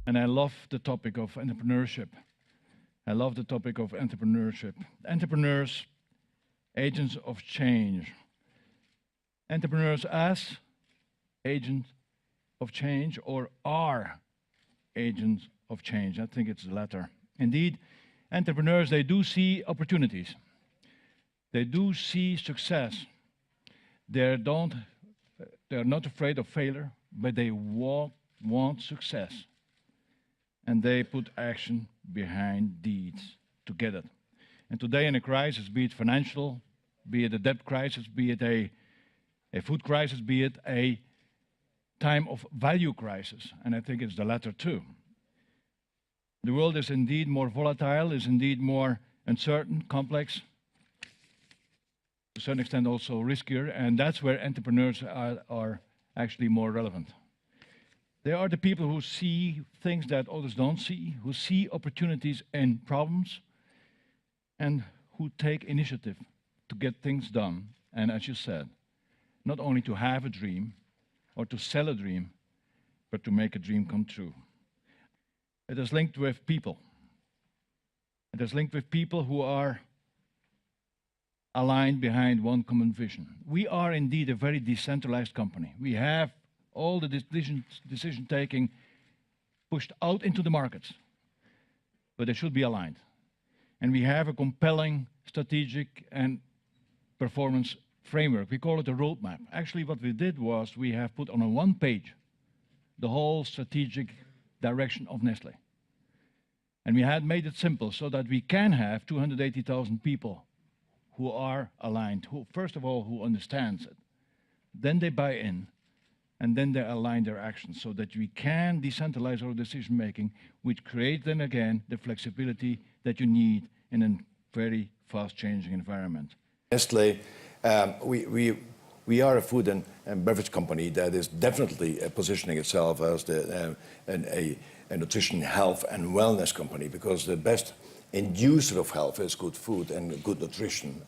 And I love the topic of entrepreneurship. I love the topic of entrepreneurship. Entrepreneurs, agents of change. Entrepreneurs as agents of change or are agents of change. I think it's the latter. Indeed, entrepreneurs, they do see opportunities. They do see success. They're not afraid of failure, but they want success. And they put action behind deeds to get it. And today in a crisis, be it financial, be it a debt crisis, be it a food crisis, be it a time of value crisis, and I think it's the latter too. The world is indeed more volatile, is indeed more uncertain, complex, to a certain extent also riskier, and that's where entrepreneurs are actually more relevant. They are the people who see things that others don't see, who see opportunities in problems, and who take initiative to get things done. And as you said, not only to have a dream or to sell a dream, but to make a dream come true. It is linked with people. It is linked with people who are aligned behind one common vision. We are indeed a very decentralized company. We have all the decision-taking pushed out into the markets, but they should be aligned. And we have a compelling strategic and performance framework. We call it a roadmap. Actually, what we did was we have put on a one page the whole strategic direction of Nestle. And we had made it simple so that we can have 280,000 people who are aligned, who, first of all, who understands it. Then they buy in, and then they align their actions so that we can decentralize our decision making, which creates then again the flexibility that you need in a very fast changing environment. Nestle, we are a food and beverage company that is definitely positioning itself as a nutrition, health and wellness company, because the best inducer of health is good food and good nutrition.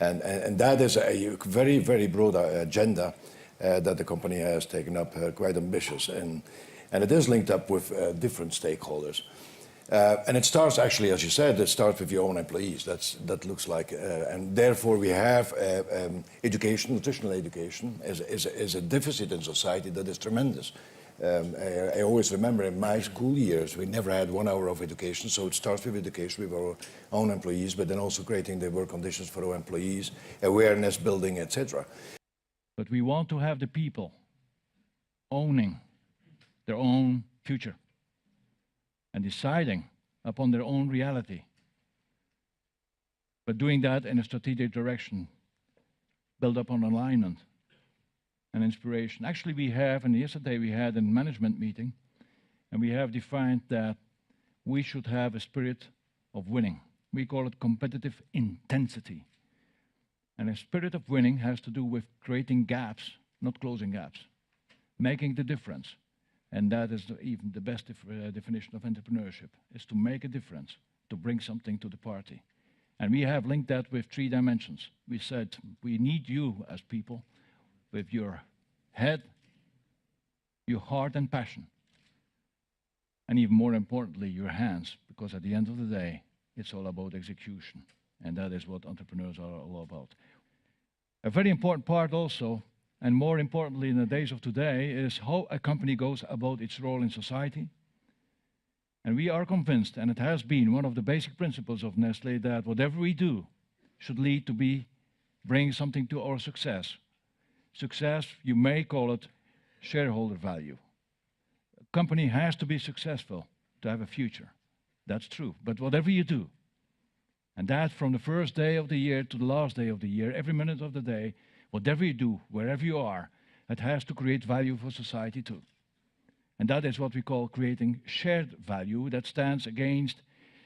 And that is a very, very broad agenda that the company has taken up, quite ambitious. And it is linked up with different stakeholders. And it starts actually, as you said, it starts with your own employees. That looks like, and therefore we have education, nutritional education, is a deficit in society that is tremendous. I always remember in my school years, we never had 1 hour of education, so it starts with education with our own employees, but then also creating the work conditions for our employees, awareness building, etc. But we want to have the people owning their own future and deciding upon their own reality, but doing that in a strategic direction, built upon alignment and inspiration. Actually, we have, and yesterday we had a management meeting, and we have defined that we should have a spirit of winning. We call it competitive intensity. And a spirit of winning has to do with creating gaps, not closing gaps, making the difference. And that is even the best definition of entrepreneurship, is to make a difference, to bring something to the party. And we have linked that with 3 dimensions. We said, we need you as people with your head, your heart and passion, and even more importantly, your hands, because at the end of the day, it's all about execution. And that is what entrepreneurs are all about. A very important part also, and more importantly in the days of today, is how a company goes about its role in society. And we are convinced, and it has been one of the basic principles of Nestle, that whatever we do should lead to bring something to our success. Success, you may call it shareholder value. A company has to be successful to have a future. That's true. But whatever you do, and that from the first day of the year to the last day of the year, every minute of the day, whatever you do, wherever you are, it has to create value for society too. And that is what we call creating shared value, that stands against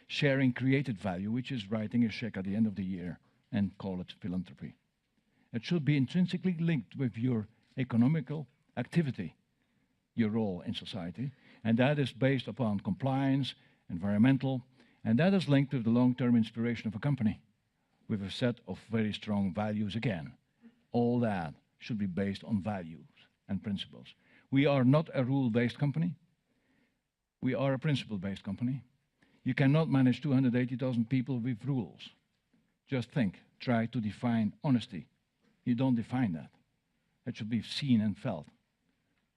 sharing created value, which is writing a check at the end of the year and call it philanthropy. It should be intrinsically linked with your economical activity, your role in society, and that is based upon compliance, environmental, and that is linked with the long-term inspiration of a company, with a set of very strong values again. All that should be based on values and principles. We are not a rule-based company. We are a principle-based company. You cannot manage 280,000 people with rules. Just think, try to define honesty. You don't define that. It should be seen and felt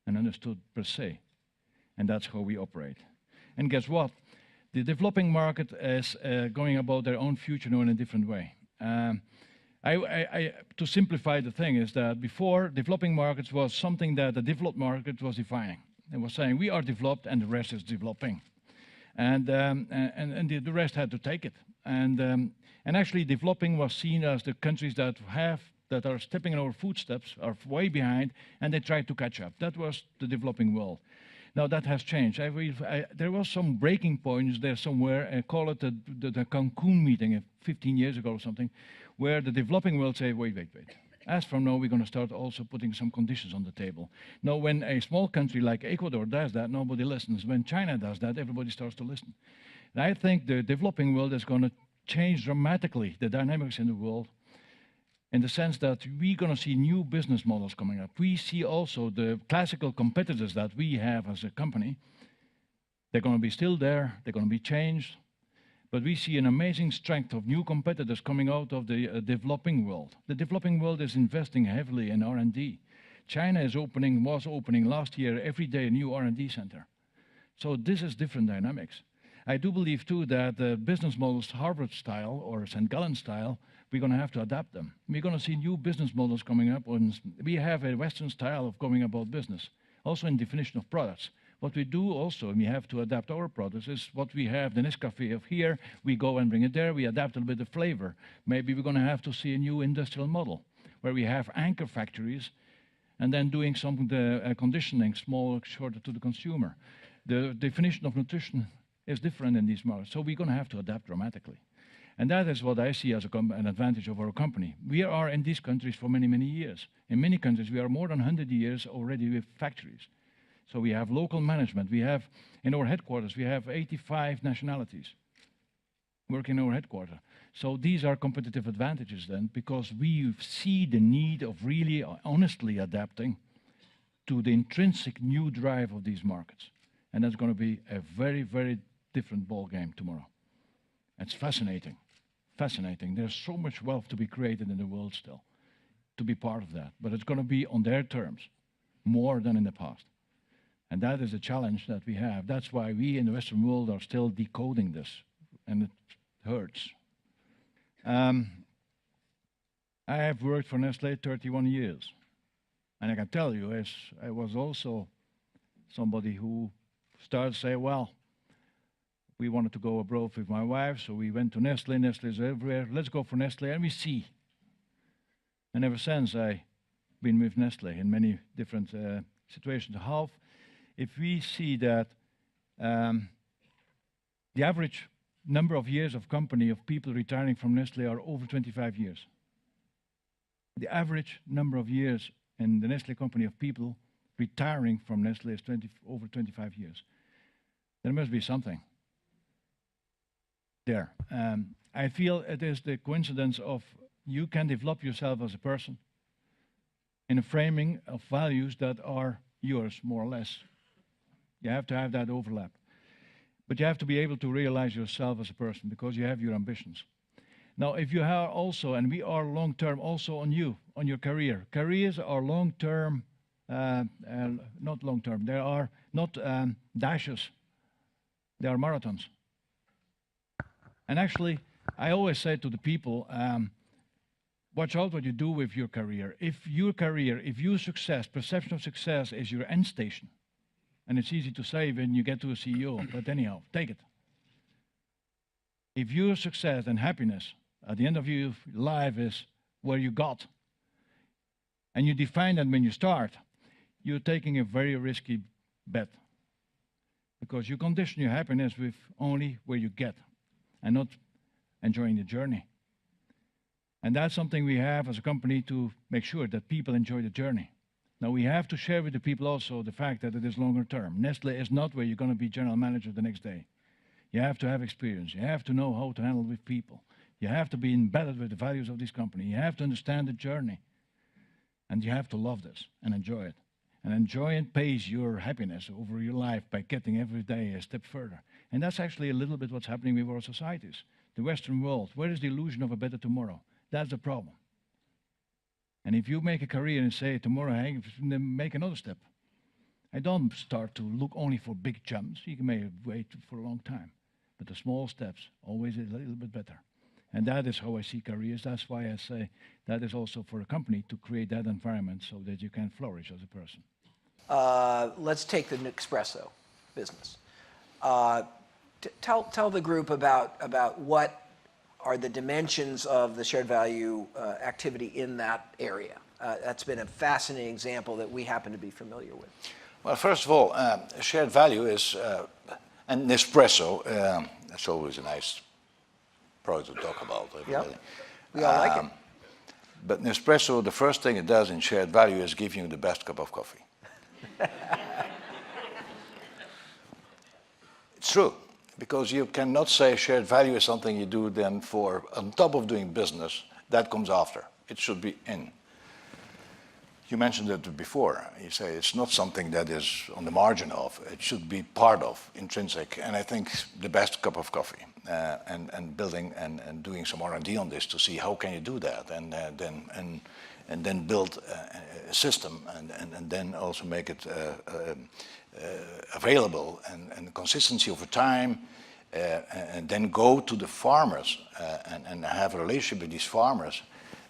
and understood per se. And that's how we operate. And guess what? The developing market is going about their own future now in a different way. To simplify the thing is that before, developing markets was something that the developed market was defining. It was saying, we are developed and the rest is developing. And the rest had to take it. And actually developing was seen as the countries that are stepping in our footsteps, are way behind, and they tried to catch up. That was the developing world. Now that has changed. There was some breaking points there somewhere, I call it the Cancun meeting 15 years ago or something, where the developing world say, wait. As from now, we're going to start also putting some conditions on the table. Now, when a small country like Ecuador does that, nobody listens. When China does that, everybody starts to listen. And I think the developing world is going to change dramatically the dynamics in the world, in the sense that we're going to see new business models coming up. We see also the classical competitors that we have as a company. They're going to be still there. They're going to be changed. But we see an amazing strength of new competitors coming out of the developing world. The developing world is investing heavily in R&D. China was opening last year every day a new R&D center. So this is different dynamics. I do believe too that the business models, Harvard style or St. Gallen style, we're going to have to adapt them. We're going to see new business models coming up. We have a Western style of going about business, also in definition of products. What we do also, and we have to adapt our products, is what we have, the Nescafé of here, we go and bring it there, we adapt a little bit of flavor. Maybe we're going to have to see a new industrial model, where we have anchor factories, and then doing some conditioning, small, shorter to the consumer. The definition of nutrition is different in these markets, so we're going to have to adapt dramatically. And that is what I see as an advantage of our company. We are in these countries for many, many years. In many countries, we are more than 100 years already with factories. So we have local management. We have, in our headquarters, we have 85 nationalities working in our headquarters. So these are competitive advantages then, because we see the need of really honestly adapting to the intrinsic new drive of these markets. And that's going to be a very, very different ball game tomorrow. It's fascinating, fascinating. There's so much wealth to be created in the world still, to be part of that. But it's going to be on their terms, more than in the past. And that is a challenge that we have. That's why we in the Western world are still decoding this, and it hurts. I have worked for Nestle 31 years. And I can tell you, as I was also somebody who started to say, well, we wanted to go abroad with my wife, so we went to Nestle. Nestle is everywhere. Let's go for Nestle, and we see. And ever since, I've been with Nestle in many different situations. If we see that the average number of years of company of people retiring from Nestle are over 25 years. The average number of years in the Nestle company of people retiring from Nestle is over 25 years. There must be something there. I feel it is the coincidence of you can develop yourself as a person in a framing of values that are yours, more or less. You have to have that overlap. But you have to be able to realize yourself as a person because you have your ambitions. Now, if you are also, and we are long-term also on you, on your career. Careers are long-term, not long-term. They are not dashes. They are marathons. And actually, I always say to the people, watch out what you do with your career. If your success, perception of success is your end station, and it's easy to say when you get to a CEO, but anyhow, take it. If your success and happiness at the end of your life is where you got, and you define that when you start, you're taking a very risky bet. Because you condition your happiness with only where you get, and not enjoying the journey. And that's something we have as a company to make sure that people enjoy the journey. Now, we have to share with the people also the fact that it is longer term. Nestle is not where you're going to be general manager the next day. You have to have experience. You have to know how to handle with people. You have to be embedded with the values of this company. You have to understand the journey. And you have to love this and enjoy it. And enjoyment pays your happiness over your life by getting every day a step further. And that's actually a little bit what's happening with our societies. The Western world, where is the illusion of a better tomorrow? That's the problem. And if you make a career and say tomorrow, hey, make another step, I don't start to look only for big jumps. You may wait for a long time. But the small steps, always a little bit better. And that is how I see careers. That's why I say that is also for a company to create that environment so that you can flourish as a person. Let's take the Nespresso business. Tell the group about what are the dimensions of the shared value activity in that area. That's been a fascinating example that we happen to be familiar with. Well, first of all, shared value is, and Nespresso, that's always a nice product to talk about. Yep. We all like it. But Nespresso, the first thing it does in shared value is give you the best cup of coffee. It's true, because you cannot say shared value is something you do then for, on top of doing business, that comes after. It should be in. You mentioned it before. You say it's not something that is on the margin of. It should be part of, intrinsic. And I think the best cup of coffee and building and doing some R&D on this to see how can you do that and then build a system and then also make it available and consistency over time and then go to the farmers and have a relationship with these farmers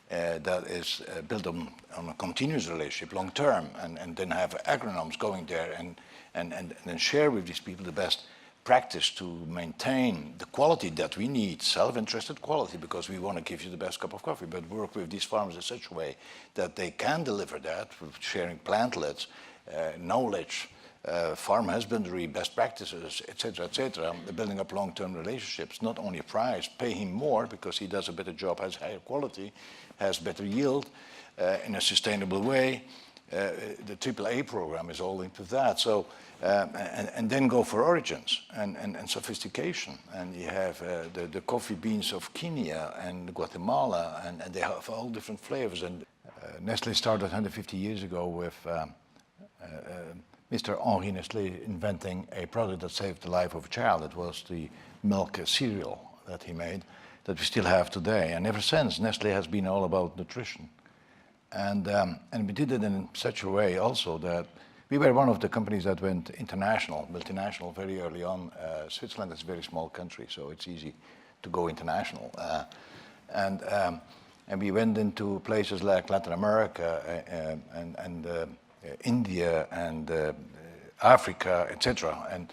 that is built on a continuous relationship, long term, and then have agronomes going there and then share with these people the best practice to maintain the quality that we need, self-interested quality, because we want to give you the best cup of coffee, but work with these farmers in such a way that they can deliver that with sharing plantlets, knowledge, farm husbandry, best practices, etc., building up long-term relationships, not only a price, pay him more because he does a better job, has higher quality, has better yield in a sustainable way. The AAA program is all into that. So, and then go for origins and sophistication. And you have the coffee beans of Kenya and Guatemala, and they have all different flavors. And Nestle started 150 years ago with Mr. Henri Nestle inventing a product that saved the life of a child. It was the milk cereal that he made that we still have today. And ever since, Nestle has been all about nutrition. And we did it in such a way also that we were one of the companies that went international, multinational very early on. Switzerland is a very small country, so it's easy to go international. And we went into places like Latin America and India and Africa, etc.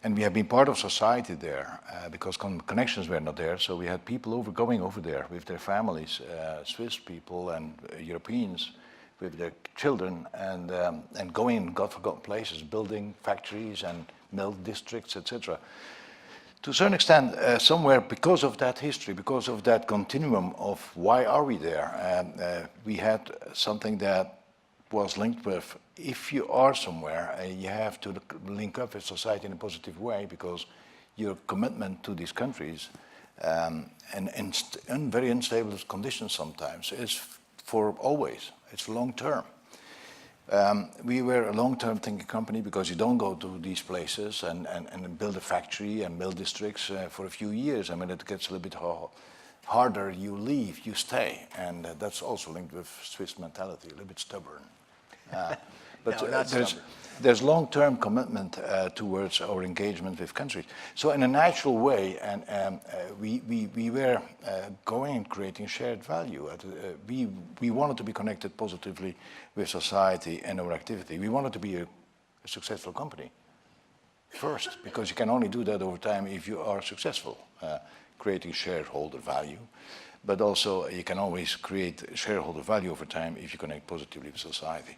And we have been part of society there because connections were not there. So we had people going over there with their families, Swiss people and Europeans with their children, and going in God-forgotten places, building factories and milk districts, etc. To a certain extent, somewhere because of that history, because of that continuum of why are we there, we had something that was linked with, if you are somewhere, you have to link up with society in a positive way because your commitment to these countries and in very unstable conditions sometimes is for always. It's long term. We were a long-term thinking company because you don't go to these places and build a factory and build districts for a few years. I mean, it gets a little bit harder. You leave, you stay, and that's also linked with Swiss mentality, a little bit stubborn. But no, there's long-term commitment towards our engagement with countries. So in a natural way, and we were going and creating shared value. We wanted to be connected positively with society and our activity. We wanted to be a successful company first, because you can only do that over time if you are successful, creating shareholder value. But also you can always create shareholder value over time if you connect positively with society.